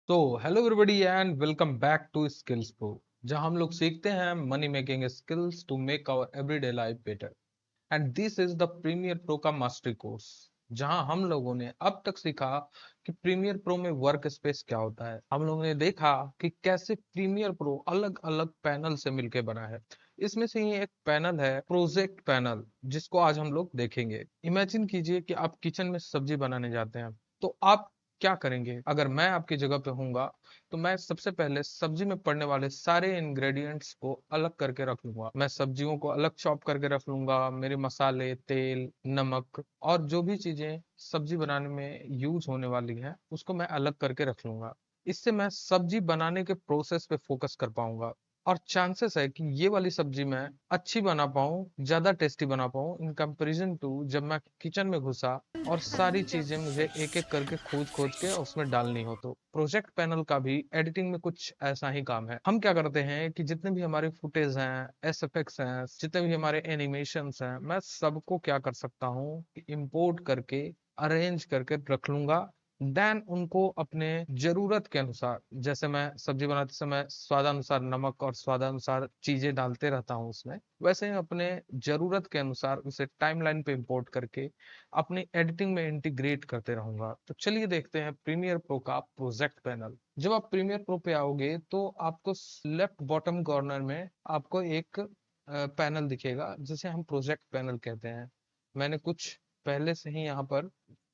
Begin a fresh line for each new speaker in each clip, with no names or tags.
तो hello everybody and welcome back to Skills Pro, जहां हम लोग सीखते हैं money making skills to make our everyday life better. And this is the Premiere Pro का mastery course, जहां हम लोगों ने अब तक सीखा कि प्रीमियर प्रो में वर्क स्पेस क्या होता है। हम लोगों ने देखा कि कैसे प्रीमियर प्रो अलग अलग पैनल से मिलकर बना है। इसमें से ही एक पैनल है प्रोजेक्ट पैनल, जिसको आज हम लोग देखेंगे। इमेजिन कीजिए कि आप किचन में सब्जी बनाने जाते हैं, तो आप क्या करेंगे? अगर मैं आपकी जगह पे हूंगा तो मैं सबसे पहले सब्जी में पड़ने वाले सारे इंग्रेडिएंट्स को अलग करके रख लूंगा। मैं सब्जियों को अलग चॉप करके रख लूंगा, मेरे मसाले, तेल, नमक और जो भी चीजें सब्जी बनाने में यूज होने वाली हैं उसको मैं अलग करके रख लूंगा। इससे मैं सब्जी बनाने के प्रोसेस पे फोकस कर पाऊंगा और चांसेस है कि ये वाली सब्जी मैं अच्छी बना पाऊं, ज्यादा टेस्टी बना पाऊं इन कंपैरिजन टू जब मैं किचन में घुसा और सारी चीजें मुझे एक एक करके खोज खोज के उसमें डालनी हो। तो प्रोजेक्ट पैनल का भी एडिटिंग में कुछ ऐसा ही काम है। हम क्या करते हैं कि जितने भी हमारे फुटेज हैं, एसएफएक्स हैं, जितने भी हमारे एनिमेशंस हैं, मैं सबको क्या कर सकता हूँ कि इंपोर्ट करके अरेंज करके रख लूंगा। देन उनको अपने जरूरत के अनुसार, जैसे मैं सब्जी बनाते समय स्वादानुसार नमक और स्वादानुसार चीजें डालते रहता हूँ उसमें, वैसे ही अपने जरूरत के अनुसार उसे टाइमलाइन पे इंपोर्ट करके अपनी एडिटिंग में इंटीग्रेट करते रहूंगा। तो चलिए देखते हैं प्रीमियर प्रो का प्रोजेक्ट पैनल। जब आप प्रीमियर प्रो पे आओगे तो आपको लेफ्ट बॉटम कॉर्नर में आपको एक पैनल दिखेगा जिसे हम प्रोजेक्ट पैनल कहते हैं। मैंने कुछ पहले से ही यहाँ पर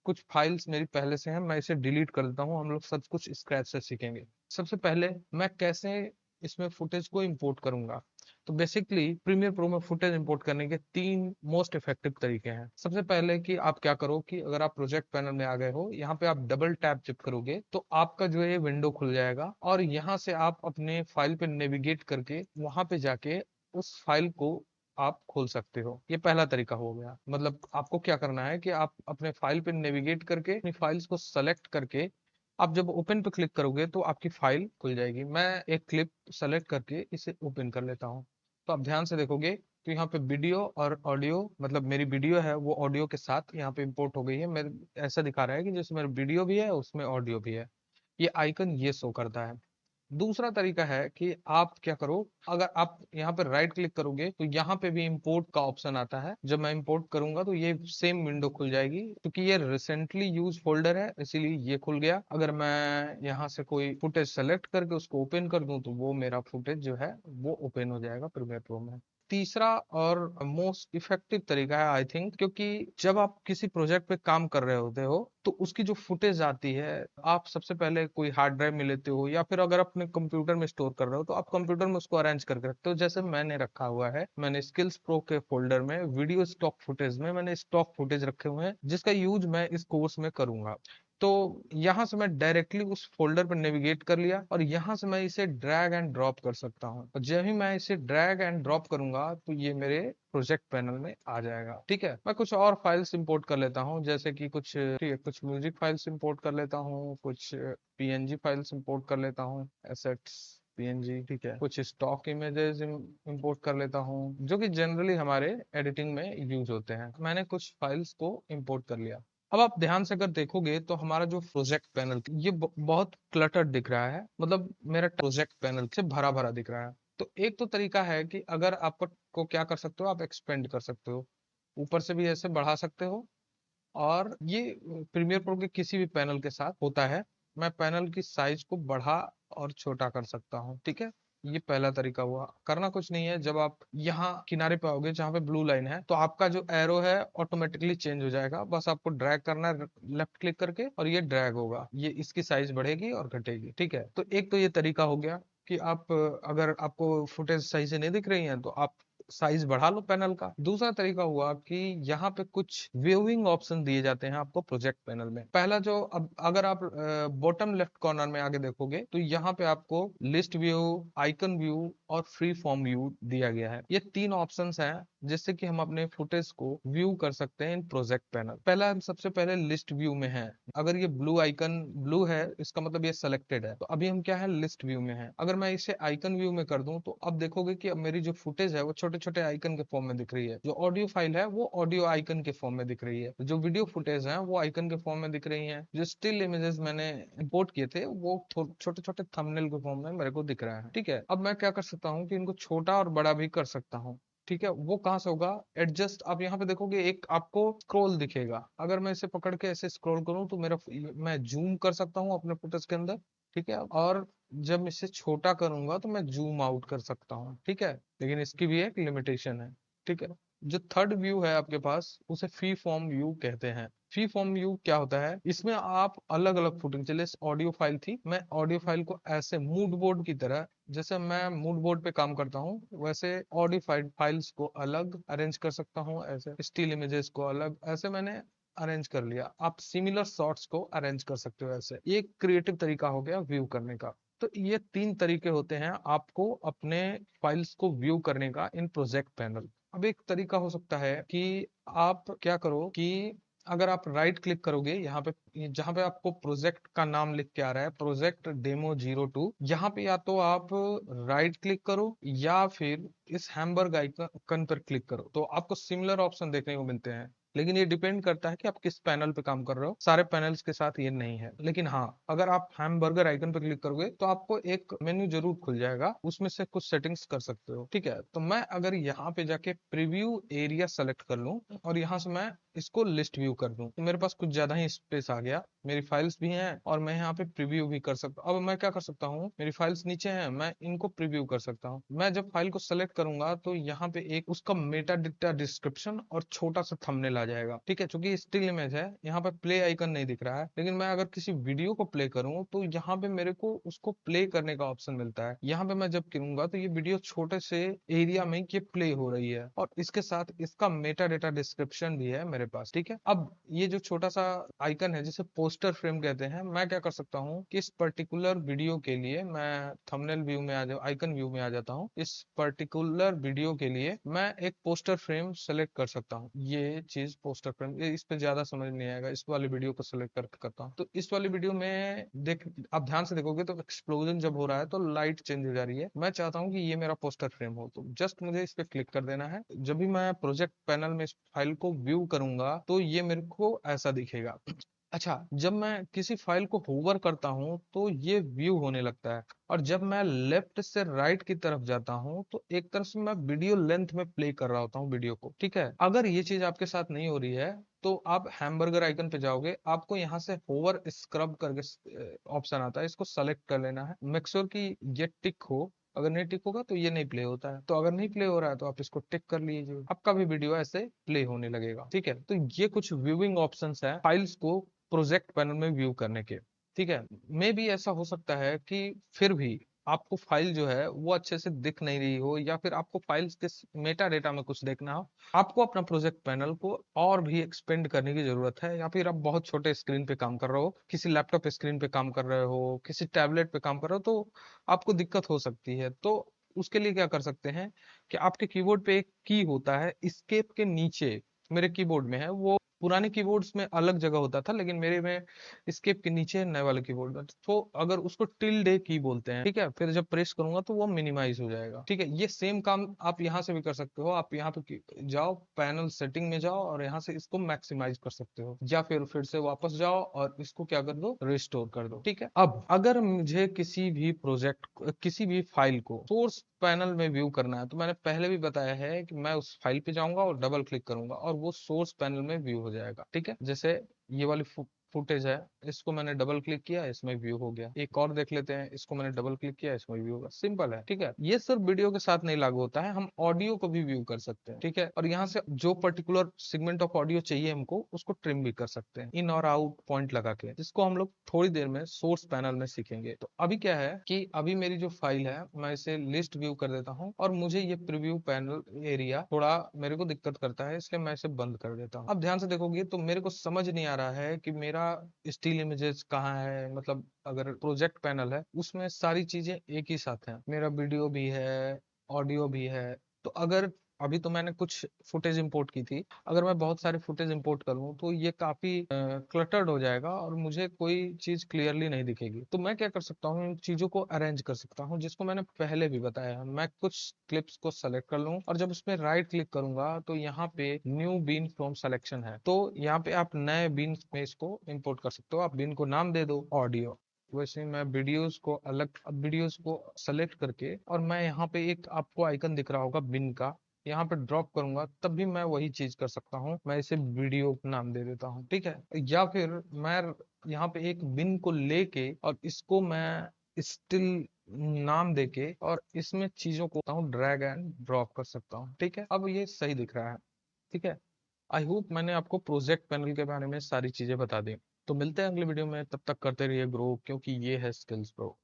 कुछ फाइल्स मेरी पहले से हैं, मैं इसे डिलीट कर देता हूँ। हम लोग सब कुछ स्क्रैच से सीखेंगे। सबसे पहले मैं कैसे इसमें फुटेज को इंपोर्ट करूंगा। तो बेसिकली प्रीमियर प्रो में फुटेज इंपोर्ट करने के तीन मोस्ट इफेक्टिव तरीके हैं। सबसे पहले कि आप क्या करो कि अगर आप प्रोजेक्ट पैनल में आ गए हो, यहाँ पे आप डबल टैप जब करोगे तो आपका जो है विंडो खुल जाएगा और यहाँ से आप अपने फाइल पे नेविगेट करके वहां पे जाके उस फाइल को आप खोल सकते हो। ये पहला तरीका हो गया। मतलब आपको क्या करना है कि आप अपने फाइल पे नेविगेट करके अपनी फाइल्स को सेलेक्ट करके आप जब ओपन पे क्लिक करोगे तो आपकी फाइल खुल जाएगी। मैं एक क्लिप सेलेक्ट करके इसे ओपन कर लेता हूँ। तो आप ध्यान से देखोगे तो यहाँ पे वीडियो और ऑडियो, मतलब मेरी वीडियो है वो ऑडियो के साथ यहाँ पे इंपोर्ट हो गई है। मेरे ऐसा दिखा रहा है कि जैसे मेरा वीडियो भी है उसमें ऑडियो भी है। ये आइकन ये शो करता है। दूसरा तरीका है कि आप क्या करो, अगर आप यहाँ पे राइट क्लिक करोगे तो यहाँ पे भी इंपोर्ट का ऑप्शन आता है। जब मैं इंपोर्ट करूंगा तो ये सेम विंडो खुल जाएगी। क्योंकि ये रिसेंटली यूज फोल्डर है इसीलिए ये खुल गया। अगर मैं यहाँ से कोई फुटेज सेलेक्ट करके उसको ओपन कर दूं तो वो मेरा फुटेज जो है वो ओपन हो जाएगा प्रीमियर प्रो में। तीसरा और मोस्ट इफेक्टिव तरीका है आई थिंक, क्योंकि जब आप किसी प्रोजेक्ट पे काम कर रहे होते हो तो उसकी जो फुटेज आती है, आप सबसे पहले कोई हार्ड ड्राइव में लेते हो या फिर अगर अपने कंप्यूटर में स्टोर कर रहे हो तो आप कंप्यूटर में उसको अरेंज करके रखते हो। जैसे मैंने रखा हुआ है, मैंने स्किल्स प्रो के फोल्डर में वीडियो स्टॉक फुटेज में मैंने स्टॉक फुटेज रखे हुए हैं जिसका यूज मैं इस कोर्स में करूंगा। तो यहाँ से मैं डायरेक्टली उस फोल्डर पर नेविगेट कर लिया और यहाँ से मैं इसे ड्रैग एंड ड्रॉप कर सकता हूँ। और जब ही मैं इसे ड्रैग एंड ड्रॉप करूंगा तो ये मेरे प्रोजेक्ट पैनल में आ जाएगा। ठीक है, मैं कुछ और फाइल्स इंपोर्ट कर लेता हूँ, जैसे कि कुछ, ठीक है, कुछ म्यूजिक फाइल्स इंपोर्ट कर लेता हूँ, कुछ पीएनजी फाइल्स इंपोर्ट कर लेता हूँ, एसेट्स पीएनजी। ठीक है, कुछ स्टॉक इमेजेस इंपोर्ट कर लेता हूँ जो कि जनरली हमारे एडिटिंग में यूज होते हैं। मैंने कुछ फाइल्स को इंपोर्ट कर लिया। अब आप ध्यान से अगर देखोगे तो हमारा जो प्रोजेक्ट पैनल ये बहुत क्लटर्ड दिख रहा है। मतलब मेरा प्रोजेक्ट पैनल से भरा भरा दिख रहा है। तो एक तो तरीका है कि अगर आपको को क्या कर सकते हो, आप एक्सपेंड कर सकते हो, ऊपर से भी ऐसे बढ़ा सकते हो। और ये प्रीमियर प्रो के किसी भी पैनल के साथ होता है। मैं पैनल की साइज को बढ़ा और छोटा कर सकता हूँ। ठीक है, ये पहला तरीका हुआ। करना कुछ नहीं है, जब आप यहाँ किनारे पे आओगे जहाँ पे ब्लू लाइन है तो आपका जो एरो है ऑटोमेटिकली चेंज हो जाएगा। बस आपको ड्रैग करना है लेफ्ट क्लिक करके और ये ड्रैग होगा, ये इसकी साइज बढ़ेगी और घटेगी। ठीक है, तो एक तो ये तरीका हो गया कि आप अगर आपको फुटेज सही से नहीं दिख रही है तो आप साइज बढ़ा लो पैनल का। दूसरा तरीका हुआ कि यहाँ पे कुछ व्यूइंग ऑप्शन दिए जाते हैं आपको प्रोजेक्ट पैनल में। पहला जो, अब अगर आप बॉटम लेफ्ट कॉर्नर में आगे देखोगे तो यहाँ पे आपको लिस्ट व्यू, आइकन व्यू और फ्री फॉर्म व्यू दिया गया है। ये तीन ऑप्शंस हैं जिससे कि हम अपने फुटेज को व्यू कर सकते हैं इन प्रोजेक्ट पैनल। पहला हम सबसे पहले लिस्ट व्यू में है। अगर ये ब्लू आइकन ब्लू है, इसका मतलब ये सिलेक्टेड है। तो अभी हम क्या है, लिस्ट व्यू में है। अगर मैं इसे आइकन व्यू में कर दूं तो अब देखोगे कि अब मेरी जो फुटेज है वो छोटे छोटे आइकन के फॉर्म में दिख रही है। जो ऑडियो फाइल है वो ऑडियो आइकन के फॉर्म में दिख रही है। जो वीडियो फुटेज है वो आइकन के फॉर्म में दिख रही है। जो स्टिल इमेजेस मैंने इंपोर्ट किए थे वो छोटे छोटे थंबनेल के फॉर्म में मेरे को दिख रहा है। ठीक है, अब मैं क्या कर सकता हूँ कि इनको छोटा और बड़ा भी कर सकता हूँ। ठीक है, वो कहाँ से होगा, एडजस्ट। आप यहाँ पे देखोगे एक आपको स्क्रॉल दिखेगा। अगर मैं इसे पकड़ के ऐसे स्क्रॉल करूँ तो मैं जूम कर सकता हूँ अपने फुटेज के अंदर। ठीक है, और जब मैं इसे छोटा करूंगा तो मैं जूम आउट कर सकता हूँ। ठीक है, लेकिन इसकी भी एक लिमिटेशन है। ठीक है, जो थर्ड व्यू है आपके पास उसे फ्री फॉर्म व्यू कहते हैं। फ्री फॉर्म व्यू क्या होता है, इसमें आप अलग अलग फुटेज, जैसे ऑडियो फाइल थी, मैं ऑडियो फाइल को ऐसे मूड बोर्ड की तरह, जैसे मैं मूड बोर्ड पे काम करता हूँ वैसे ऑडियो फाइल्स को अलग अरेंज कर सकता हूँ। ऐसे स्टिल इमेजेस को अलग ऐसे मैंने अरेंज कर लिया। आप सिमिलर शॉट्स को अरेंज कर सकते हो। ऐसे ये क्रिएटिव तरीका हो गया व्यू करने का। तो ये तीन तरीके होते हैं आपको अपने फाइल्स को व्यू करने का इन प्रोजेक्ट पैनल। अब एक तरीका हो सकता है कि आप क्या करो कि अगर आप राइट क्लिक करोगे यहाँ पे, जहाँ पे आपको प्रोजेक्ट का नाम लिख के आ रहा है प्रोजेक्ट डेमो 02, यहाँ पे या तो आप राइट क्लिक करो या फिर इस हैमबर्ग आइकन पर क्लिक करो, तो आपको सिमिलर ऑप्शन देखने को मिलते हैं। लेकिन ये डिपेंड करता है कि आप किस पैनल पे काम कर रहे हो। सारे पैनल्स के साथ ये नहीं है। लेकिन हाँ, अगर आप हैमबर्गर आइकन पे क्लिक करोगे तो आपको एक मेन्यू जरूर खुल जाएगा, उसमें से कुछ सेटिंग्स कर सकते हो। ठीक है, तो मैं अगर यहाँ पे जाके प्रीव्यू एरिया सेलेक्ट कर लूँ और यहाँ से मैं इसको लिस्ट व्यू कर दूं तो मेरे पास कुछ ज्यादा ही स्पेस आ गया। मेरी फाइल्स भी हैं और मैं यहाँ पे प्रीव्यू भी कर सकता हूँ। अब मैं क्या कर सकता हूँ, मेरी फाइल्स नीचे हैं, मैं इनको प्रीव्यू कर सकता हूँ। मैं जब फाइल को सेलेक्ट करूंगा तो यहाँ पे एक उसका मेटा डेटा डिस्क्रिप्शन और छोटा सा थंबनेल आ जाएगा। ठीक है, क्योंकि स्टिल इमेज है, यहाँ पे प्ले आइकन नहीं दिख रहा है। लेकिन मैं अगर किसी वीडियो को प्ले करूँ तो यहाँ पे मेरे को उसको प्ले करने का ऑप्शन मिलता है। यहाँ पे मैं जब करूंगा तो ये वीडियो छोटे से एरिया में ये प्ले हो रही है और इसके साथ इसका मेटा डेटा डिस्क्रिप्शन भी है मेरे पास। ठीक है, अब ये जो छोटा सा आइकन है जिसे पोस्टर फ्रेम कहते हैं, मैं क्या कर सकता हूँ कि इस पर्टिकुलर वीडियो के लिए मैं थंबनेल व्यू में आ जा आइकन व्यू में आ जाता हूँ। इस पर्टिकुलर वीडियो के लिए मैं एक पोस्टर फ्रेम सेलेक्ट कर सकता हूँ। ये चीज पोस्टर फ्रेम, इस पे ज्यादा समझ नहीं आएगा, इस वाली वीडियो को सेलेक्ट करके करता हूँ। तो इस वाली वीडियो में देख, आप ध्यान से देखोगे तो एक्सप्लोजन जब हो रहा है तो लाइट चेंज हो जा रही है। मैं चाहता हूँ कि ये मेरा पोस्टर फ्रेम हो, तो जस्ट मुझे इस पे क्लिक कर देना है। जब भी मैं प्रोजेक्ट पैनल में इस फाइल को व्यू करूंगा तो ये मेरे को ऐसा दिखेगा। अच्छा, जब मैं किसी फाइल को होवर करता हूं तो ये व्यू होने लगता है। और जब मैं लेफ्ट से राइट की तरफ जाता हूं तो एक तरफ से मैं वीडियो लेंथ में प्ले कर रहा होता हूँ वीडियो को। ठीक है, अगर ये चीज आपके साथ नहीं हो रही है तो आप हैमबर्गर आइकन पे जाओगे, आपको यहाँ से होवर स्क्रब करके ऑप्शन आता है, इसको सेलेक्ट कर लेना है। मेक श्योर कि ये टिक हो। अगर नहीं टिक होगा तो ये नहीं प्ले होता है। तो अगर नहीं प्ले हो रहा है तो आप इसको टिक कर लीजिए, आपका भी वीडियो ऐसे प्ले होने लगेगा। ठीक है, तो ये कुछ व्यूइंग ऑप्शंस है फाइल्स को प्रोजेक्ट पैनल में व्यू करने के। ठीक है, मे भी ऐसा हो सकता है कि फिर भी आपको फाइल जो है वो अच्छे से दिख नहीं रही हो, या फिर आपको फाइल्स के मेटा डेटा में कुछ देखना हो। आपको अपना प्रोजेक्ट पैनल को और भी एक्सपेंड करने की जरूरत है, या फिर आप बहुत छोटे स्क्रीन पे काम कर रहे हो, किसी लैपटॉप स्क्रीन पे काम कर रहे हो, किसी टैबलेट पे काम कर रहे हो, तो आपको दिक्कत हो सकती है। तो उसके लिए क्या कर सकते हैं कि आपके कीबोर्ड पे एक की होता है, एस्केप के नीचे मेरे कीबोर्ड में है वो। पुराने कीबोर्ड्स में अलग जगह होता था लेकिन मेरे में एस्केप के नीचे नए वाले कीबोर्ड में, तो अगर उसको टिल्डे की बोलते हैं। ठीक है, फिर जब प्रेस करूंगा तो वो मिनिमाइज हो जाएगा। ठीक है, ये सेम काम आप यहाँ से भी कर सकते हो। आप यहाँ पे जाओ, पैनल सेटिंग में जाओ और यहाँ से इसको मैक्सिमाइज कर सकते हो, या फिर से वापस जाओ और इसको क्या कर दो, रिस्टोर कर दो। ठीक है, अब अगर मुझे किसी भी फाइल को सोर्स पैनल में व्यू करना है तो मैंने पहले भी बताया है कि मैं उस फाइल पे जाऊंगा और डबल क्लिक करूंगा और वो सोर्स पैनल में व्यू हो जाएगा। ठीक है, जैसे ये वाली फुटेज है, इसको मैंने डबल क्लिक किया, इसमें व्यू हो गया। एक और देख लेते हैं, इसको मैंने डबल क्लिक किया, इसमें व्यू होगा। सिंपल है। ठीक है, ये सिर्फ वीडियो के साथ नहीं लागू होता है, हम ऑडियो को भी व्यू कर सकते हैं। ठीक है, और यहाँ से जो पर्टिकुलर सेगमेंट ऑफ ऑडियो चाहिए हमको उसको ट्रिम भी कर सकते हैं, इन और आउट पॉइंट लगा के, जिसको हम लोग थोड़ी देर में सोर्स पैनल में सीखेंगे। तो अभी क्या है कि अभी मेरी जो फाइल है मैं इसे लिस्ट व्यू कर देता हूँ और मुझे ये प्रीव्यू पैनल एरिया थोड़ा मेरे को दिक्कत करता है, इसलिए मैं इसे बंद कर देता हूँ। अब ध्यान से देखोगे तो मेरे को समझ नहीं आ रहा है कि मेरा स्टिल इमेजेस कहाँ है। मतलब अगर प्रोजेक्ट पैनल है उसमें सारी चीजें एक ही साथ हैं, मेरा वीडियो भी है, ऑडियो भी है। तो अगर अभी तो मैंने कुछ फुटेज इंपोर्ट की थी। अगर मैं बहुत सारे फुटेज इंपोर्ट करूँ तो ये काफी क्लटर्ड हो जाएगा और मुझे कोई चीज क्लियरली नहीं दिखेगी। तो मैं क्या कर सकता हूँ, इन चीजों को अरेंज कर सकता हूँ, जिसको मैंने पहले भी बताया। मैं कुछ क्लिप्स को सेलेक्ट कर लूँ और जब उसमें राइट क्लिक करूंगा तो यहाँ पे न्यू बीन फ्रॉम सिलेक्शन है। तो यहाँ पे आप नए बीन में इसको इंपोर्ट कर सकते हो। आप बीन को नाम दे दो ऑडियो। वैसे मैं वीडियोस को सेलेक्ट करके, और मैं यहाँ पे एक आपको आइकन दिख रहा होगा बिन का, यहाँ पे ड्रॉप करूंगा तब भी मैं वही चीज कर सकता हूँ। मैं इसे वीडियो नाम दे देता हूँ, ठीक है। या फिर मैं यहाँ पे एक बिन को लेके और इसको मैं स्टिल नाम देके और इसमें चीजों को ड्रैग एंड ड्रॉप कर सकता हूँ, ठीक है। अब ये सही दिख रहा है, ठीक है। आई होप मैंने आपको प्रोजेक्ट पैनल के बारे में सारी चीजें बता दी। तो मिलते हैं अगले वीडियो में, तब तक करते रहिए ग्रो, क्योंकि ये है स्किल्स प्रो।